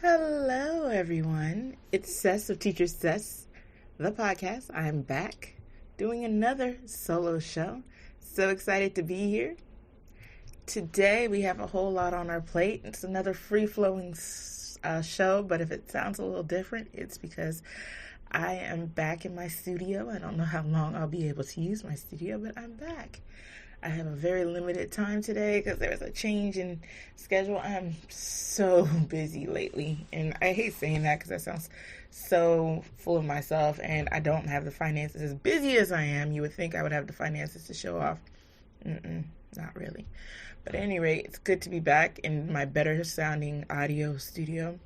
Hello, everyone. It's Cess of Teacher Cess, the podcast. I'm back doing another solo show. So excited to be here. Today, we have a whole lot on our plate. It's another free flowing show, but if it sounds a little different, it's because I am back in my studio. I don't know how long I'll be able to use my studio, but I'm back. I have a very limited time today because there was a change in schedule. I'm so busy lately, and I hate saying that because that sounds so full of myself, and I don't have the finances. As busy as I am, you would think I would have the finances to show off. Not really. But at any rate, it's good to be back in my better sounding audio studio.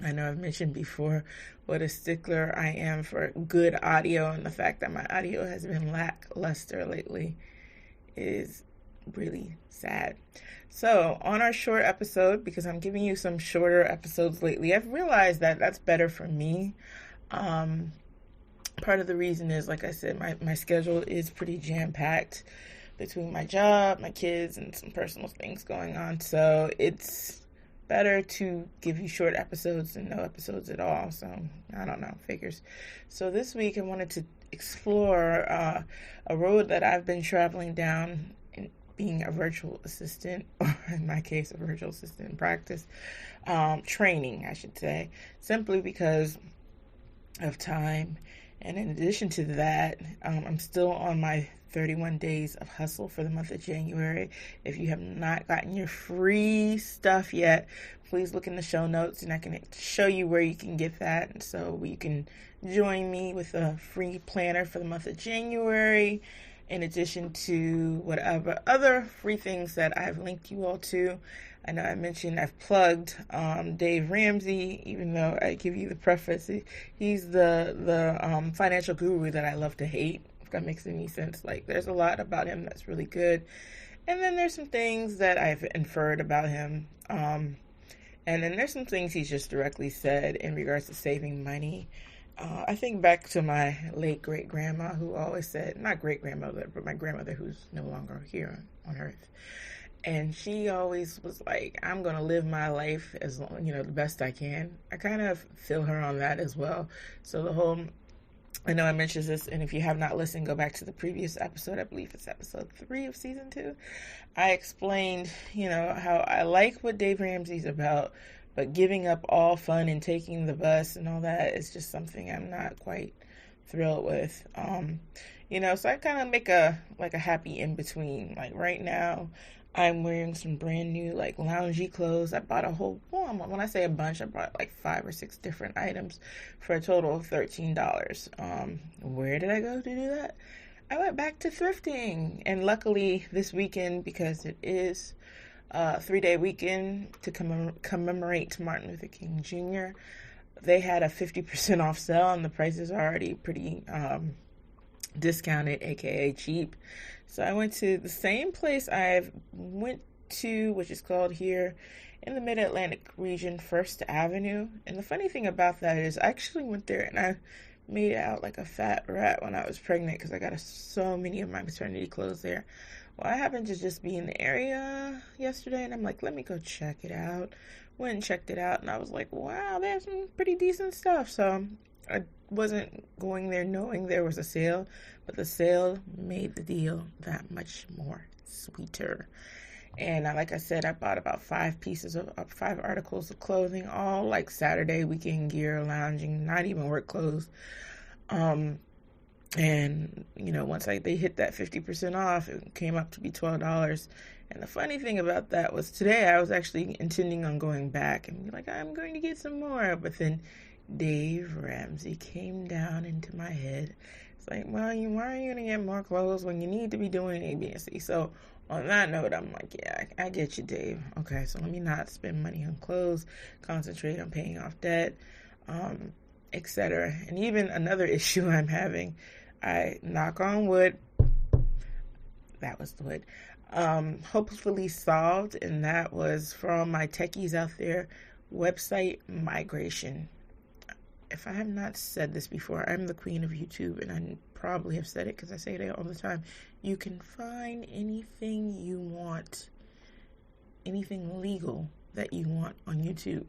I know I've mentioned before what a stickler I am for good audio, and the fact that my audio has been lackluster lately is really sad. So, on our short episode, because I'm giving you some shorter episodes lately, I've realized that that's better for me. Part of the reason is, like I said, my schedule is pretty jam-packed between my job, my kids, and some personal things going on. So, it's better to give you short episodes than no episodes at all. So, I don't know, figures. So, this week I wanted to explore a road that I've been traveling down in being a virtual assistant, or in my case, a virtual assistant in practice, training, I should say, simply because of time. And in addition to that, I'm still on my 31 days of hustle for the month of January. If you have not gotten your free stuff yet, please look in the show notes and I can show you where you can get that. And so you can join me with a free planner for the month of January, in addition to whatever other free things that I've linked you all to. I know I mentioned I've plugged Dave Ramsey, even though I give you the preface. He's the financial guru that I love to hate, if that makes any sense. Like, there's a lot about him that's really good. And then there's some things that I've inferred about him. And then there's some things he's just directly said in regards to saving money. I think back to my late great-grandma, who always said, not great-grandmother, but my grandmother, who's no longer here on earth. And she always was like, I'm going to live my life as long, the best I can. I kind of feel her on that as well. So I know I mentioned this, and if you have not listened, go back to the previous episode. I believe it's episode 3 of season 2. I explained, how I like what Dave Ramsey's about, but giving up all fun and taking the bus and all that is just something I'm not quite thrilled with. So I kind of make a happy in between. Like right now, I'm wearing some brand new loungy clothes. I bought when I say a bunch, I bought 5 or 6 different items for a total of $13. Where did I go to do that? I went back to thrifting, and luckily this weekend, because it is a 3-day weekend to commemorate Martin Luther King Jr., they had a 50% off sale, and the prices are already pretty discounted, aka cheap. So I went to the same place I've went to, which is called here in the Mid-Atlantic region, First Avenue. And the funny thing about that is I actually went there and I made out like a fat rat when I was pregnant because I got so many of my maternity clothes there. Well, I happened to just be in the area yesterday, and I'm like, let me go check it out. Went and checked it out, and I was like, wow, they have some pretty decent stuff. So I wasn't going there knowing there was a sale, but the sale made the deal that much more sweeter. And like I said, I bought about 5 articles of clothing, all like Saturday weekend gear, lounging, not even work clothes. And once they hit that 50% off, it came up to be $12. And the funny thing about that was today I was actually intending on going back and be like, I'm going to get some more, but then Dave Ramsey came down into my head. It's like, well, why are you going to get more clothes when you need to be doing A, B, and C? So on that note, I'm like, yeah, I get you, Dave. Okay, so let me not spend money on clothes, concentrate on paying off debt, etc. And even another issue I'm having, I knock on wood, that was the wood, hopefully solved, and that was from my techies out there, website migration. If I have not said this before, I'm the queen of YouTube, and I probably have said it because I say it all the time. You can find anything you want, anything legal that you want on YouTube.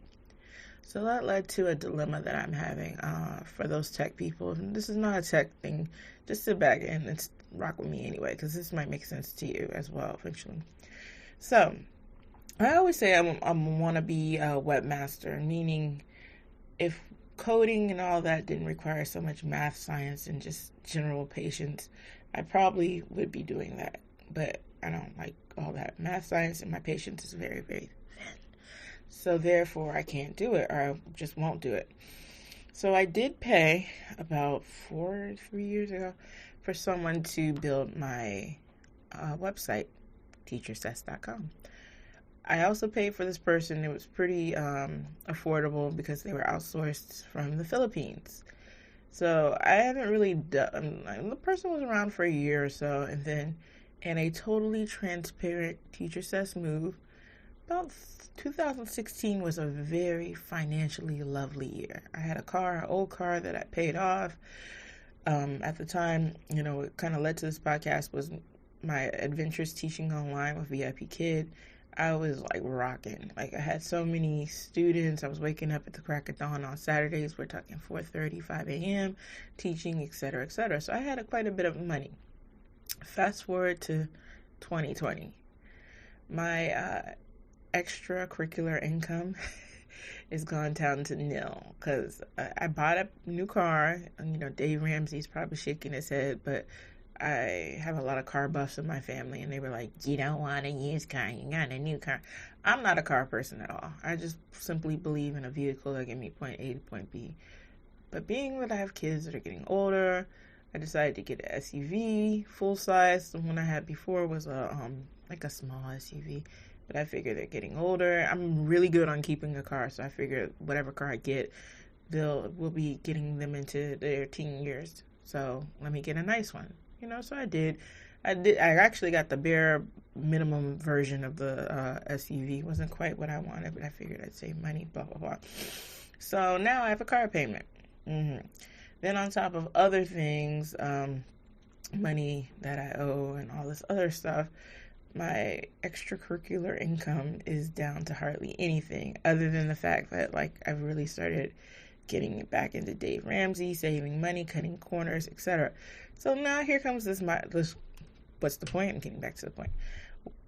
So that led to a dilemma that I'm having for those tech people. And this is not a tech thing. Just sit back and rock with me anyway, because this might make sense to you as well eventually. So I always say I want to be a webmaster, meaning if coding and all that didn't require so much math, science, and just general patience, I probably would be doing that. But I don't like all that math, science, and my patience is very, very thin. So therefore, I can't do it, or I just won't do it. So I did pay about 3 years ago for someone to build my website, teachersess.com. I also paid for this person. It was pretty affordable because they were outsourced from the Philippines. So I haven't really done, the person was around for a year or so, and then in a totally transparent Teacher Says move, about 2016 was a very financially lovely year. I had an old car that I paid off. At the time, what kind of led to this podcast was my adventures teaching online with VIP Kid. I was like rocking. Like I had so many students. I was waking up at the crack of dawn on Saturdays. We're talking 4:30, 5 a.m. teaching, etc., etc. So I had quite a bit of money. Fast forward to 2020. My extracurricular income is gone down to nil because I bought a new car. Dave Ramsey's probably shaking his head, but I have a lot of car buffs in my family, and they were like, you don't want a used car, you got a new car. I'm not a car person at all. I just simply believe in a vehicle that get me point A to point B. But being that I have kids that are getting older, I decided to get an SUV, full size. The one I had before was a small SUV. But I figured they're getting older. I'm really good on keeping a car, so I figured whatever car I get, we'll be getting them into their teen years. So let me get a nice one. So I did. I actually got the bare minimum version of the SUV. It wasn't quite what I wanted, but I figured I'd save money, blah, blah, blah. So now I have a car payment. Then on top of other things, money that I owe and all this other stuff, my extracurricular income is down to hardly anything other than the fact that I've really started getting back into Dave Ramsey, saving money, cutting corners, etc. So now here comes this what's the point? I'm getting back to the point.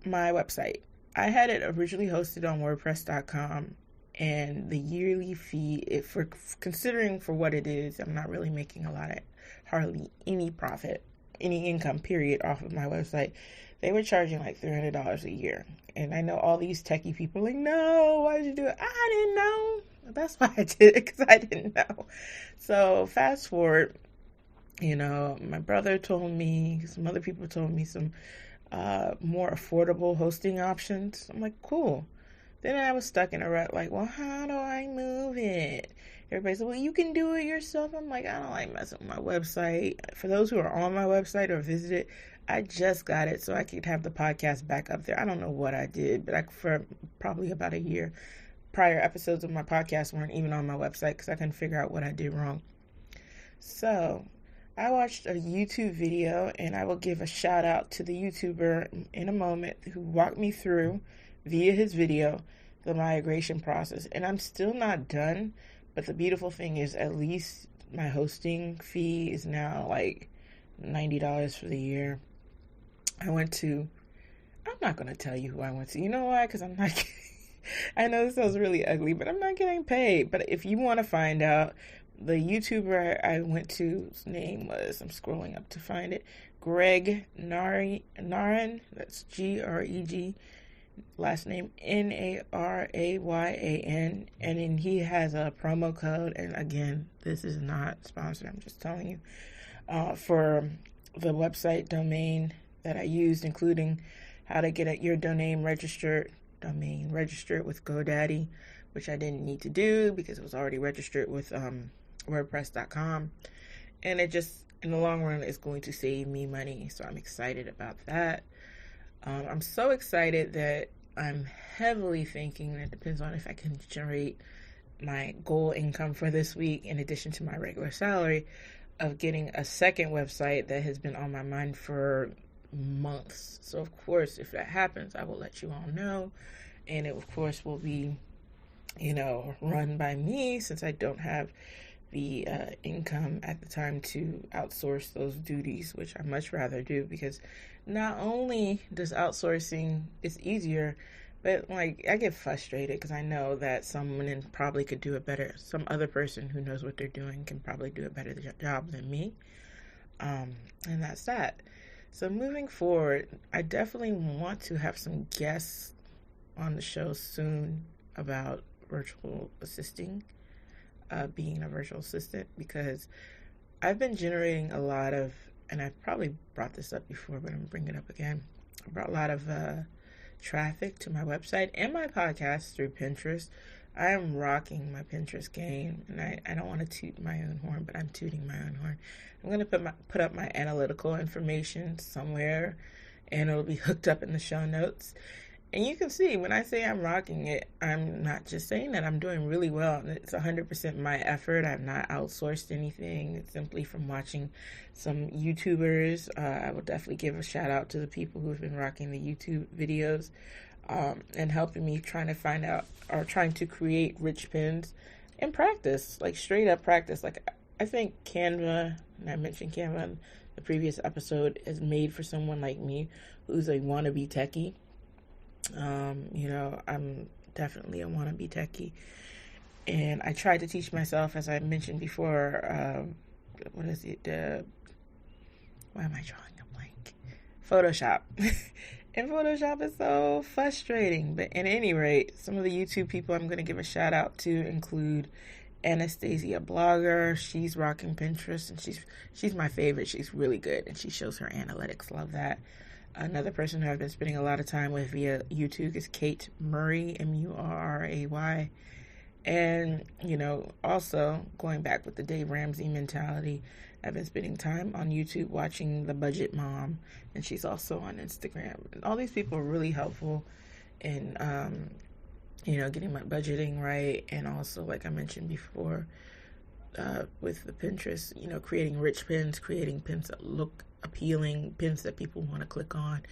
My website. I had it originally hosted on WordPress.com, and the yearly fee, considering for what it is, I'm not really making hardly any profit, any income period off of my website. They were charging like $300 a year. And I know all these techie people are like, no, why did you do it? I didn't know. That's why I did it, because I didn't know. So fast forward, my brother told me, some other people told me some more affordable hosting options. I'm like, cool. Then I was stuck in a rut, like, well, how do I move it? Everybody said, well, you can do it yourself. I'm like, I don't like messing with my website. For those who are on my website or visit it, I just got it so I could have the podcast back up there. I don't know what I did, but for probably about a year, prior episodes of my podcast weren't even on my website because I couldn't figure out what I did wrong. So I watched a YouTube video, and I will give a shout out to the YouTuber in a moment who walked me through via his video the migration process. And I'm still not done, but the beautiful thing is at least my hosting fee is now like $90 for the year. I'm not going to tell you who I went to. You know why? Because I'm not getting, I know this sounds really ugly, but I'm not getting paid. But if you want to find out, the YouTuber I went to's name was, I'm scrolling up to find it, Greg Naryan. That's Greg. Last name Narayyan. And then he has a promo code. And again, this is not sponsored. I'm just telling you. For the website domain that I used, including how to get your domain registered with GoDaddy, which I didn't need to do because it was already registered with WordPress.com. And it just, in the long run, is going to save me money. So I'm excited about that. I'm so excited that I'm heavily thinking, and it depends on if I can generate my goal income for this week in addition to my regular salary, of getting a second website that has been on my mind for months. So of course, if that happens, I will let you all know, and it of course will be run by me, since I don't have the income at the time to outsource those duties, which I much rather do, because not only does outsourcing is easier, but like I get frustrated because I know that someone probably could do it better. Some other person who knows what they're doing can probably do a better job than me. And that's that. So moving forward, I definitely want to have some guests on the show soon about virtual assisting, being a virtual assistant, because I've been generating a lot of, and I've probably brought this up before, but I'm going to bring it up again. I brought a lot of traffic to my website and my podcast through Pinterest. I am rocking my Pinterest game, and I don't want to toot my own horn, but I'm tooting my own horn. I'm going to put up my analytical information somewhere, and it'll be hooked up in the show notes. And you can see when I say I'm rocking it, I'm not just saying that. I'm doing really well. It's 100% my effort. I've not outsourced anything. It's simply from watching some YouTubers. I will definitely give a shout out to the people who have been rocking the YouTube videos and helping me trying to create rich pins and practice, like straight up practice. Like I think Canva, and I mentioned Canva in the previous episode, is made for someone like me who's a wannabe techie. I'm definitely a wannabe techie, and I tried to teach myself, as I mentioned before, what is it? Why am I drawing a blank? Photoshop. And Photoshop is so frustrating. But at any rate, some of the YouTube people I'm going to give a shout out to include Anastasia Blogger. She's rocking Pinterest, and she's my favorite. She's really good, and she shows her analytics. Love that. Another person who I've been spending a lot of time with via YouTube is Kate Murray, Murray. And, also going back with the Dave Ramsey mentality, I've been spending time on YouTube watching The Budget Mom, and she's also on Instagram. And all these people are really helpful in, getting my budgeting right. And also, like I mentioned before, with the Pinterest, creating rich pins, creating pins that look appealing, pins that people want to click on,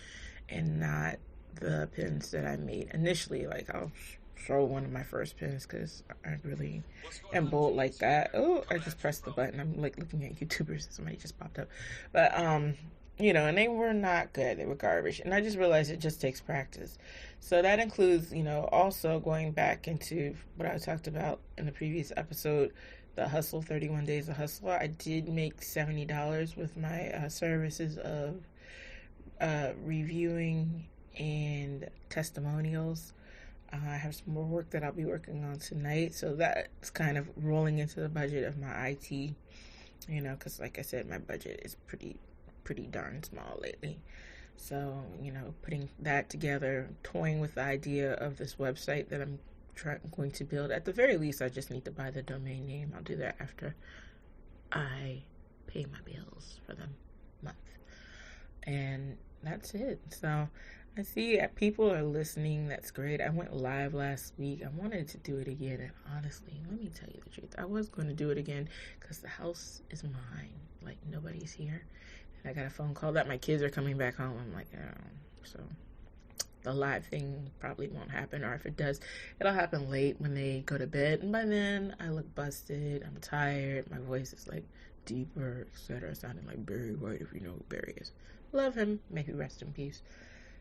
and not the pins that I made initially. Like I'll show one of my first pins because I really am bold like that. Oh, I just pressed the button. I'm like looking at YouTubers. Somebody just popped up, but and they were not good. They were garbage, and I just realized it just takes practice. So that includes, also going back into what I talked about in the previous episode, the Hustle, 31 Days of Hustle. I did make $70 with my services of reviewing and testimonials. I have some more work that I'll be working on tonight, so that's kind of rolling into the budget of my IT, because like I said, my budget is pretty darn small lately. So, putting that together, toying with the idea of this website that I'm going to build. At the very least, I just need to buy the domain name. I'll do that after I pay my bills for the month. And that's it. So I see people are listening. That's great. I went live last week. I wanted to do it again. And honestly, let me tell you the truth. I was going to do it again because the house is mine. Like, nobody's here. And I got a phone call that my kids are coming back home. I'm like, oh. So the live thing probably won't happen, or if it does, it'll happen late when they go to bed, and by then I look busted, I'm tired, my voice is like deeper, etc., sounding like Barry White, if you know who Barry is. Love him, may he rest in peace.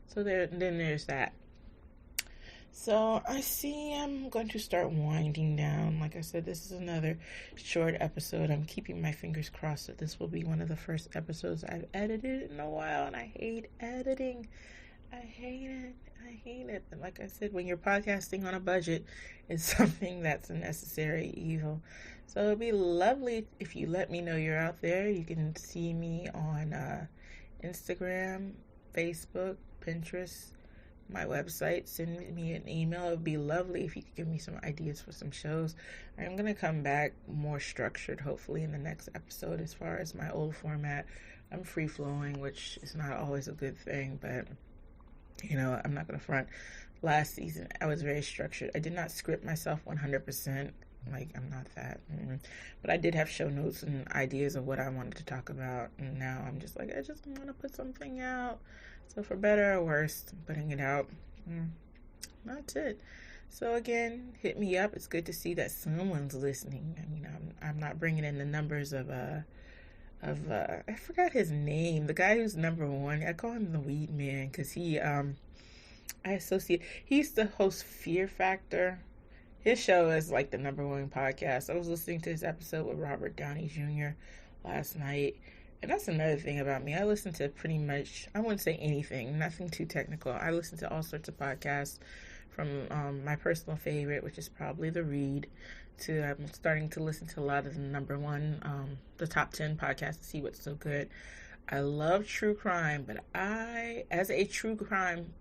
So then there's that. So I see I'm going to start winding down. Like I said, this is another short episode. I'm keeping my fingers crossed that this will be one of the first episodes I've edited in a while, and I hate editing. I hate it. And like I said, when you're podcasting on a budget, it's something that's a necessary evil. So it'd be lovely if you let me know you're out there. You can see me on Instagram, Facebook, Pinterest, my website. Send me an email. It would be lovely if you could give me some ideas for some shows. I'm going to come back more structured, hopefully, in the next episode. As far as my old format, I'm free-flowing, which is not always a good thing, but I'm not going to front. Last season, I was very structured. I did not script myself 100%. Like, I'm not that. But I did have show notes and ideas of what I wanted to talk about. And now I'm just like, I just want to put something out. So for better or worse, I'm putting it out. That's it. So again, hit me up. It's good to see that someone's listening. I mean, I'm not bringing in the numbers of I forgot his name. The guy who's number one. I call him the Weed Man because he used to host Fear Factor. His show is like the number one podcast. I was listening to his episode with Robert Downey Jr. last night. And that's another thing about me. I listen to pretty much, I wouldn't say anything, nothing too technical. I listen to all sorts of podcasts from my personal favorite, which is probably The Read, to I'm starting to listen to a lot of the number one, the top 10 podcasts to see what's so good. I love true crime, but as a true crime,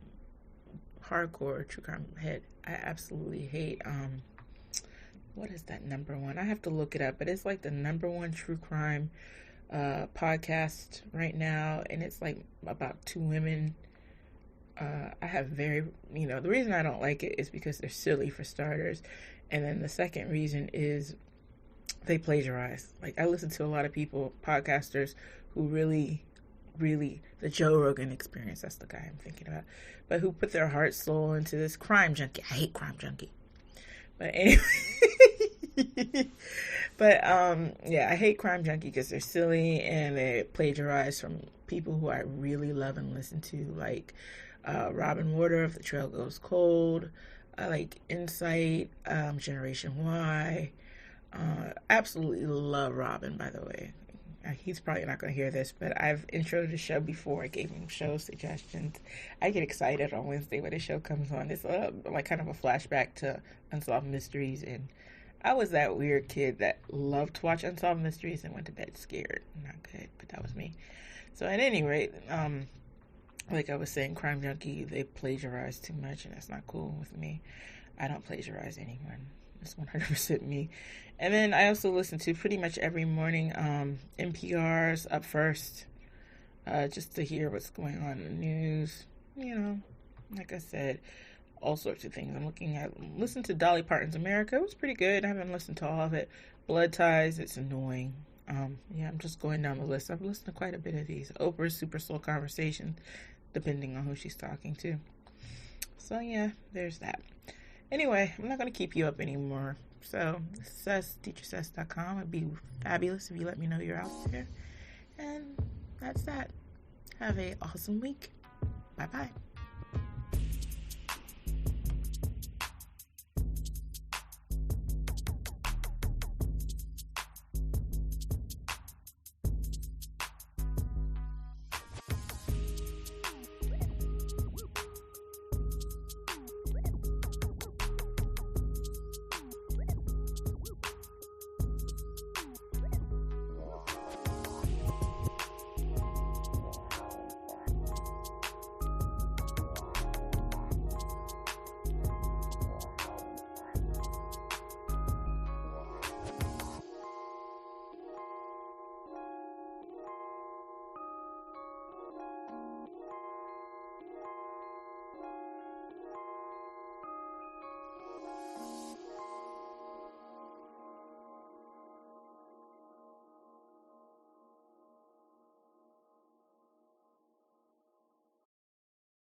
hardcore true crime head, I absolutely hate, what is that number one? I have to look it up, but it's like the number one true crime podcast right now, and it's like about two women. I have the reason I don't like it is because they're silly, for starters, and then the second reason is they plagiarize. Like, I listen to a lot of podcasters who really the Joe Rogan Experience, that's the guy I'm thinking about, but who put their heart, soul into this. Crime Junkie, I hate Crime Junkie, but anyway. But I hate Crime Junkie because they're silly and they plagiarize from people who I really love and listen to, like Robin Warder of The Trail Goes Cold. I like Insight, Generation Y. Absolutely love Robin, by the way. He's probably not going to hear this, but I've introed the show before. I gave him show suggestions. I get excited on Wednesday when the show comes on. It's like kind of a flashback to Unsolved Mysteries, and I was that weird kid that loved to watch Unsolved Mysteries and went to bed scared. Not good, but that was me. So at any rate, like I was saying, Crime Junkie, they plagiarize too much, and that's not cool with me. I don't plagiarize anyone. It's 100% me. And then I also listen to pretty much every morning NPR's Up First, just to hear what's going on in the news. Like I said, all sorts of things. Listen to Dolly Parton's America. It was pretty good. I haven't listened to all of it. Blood Ties, it's annoying. I'm just going down the list. I've listened to quite a bit of these. Oprah's Super Soul Conversation, depending on who she's talking to. So yeah, there's that. Anyway, I'm not going to keep you up anymore. So, teachersess.com. It'd be fabulous if you let me know you're out there. And that's that. Have an awesome week. Bye-bye.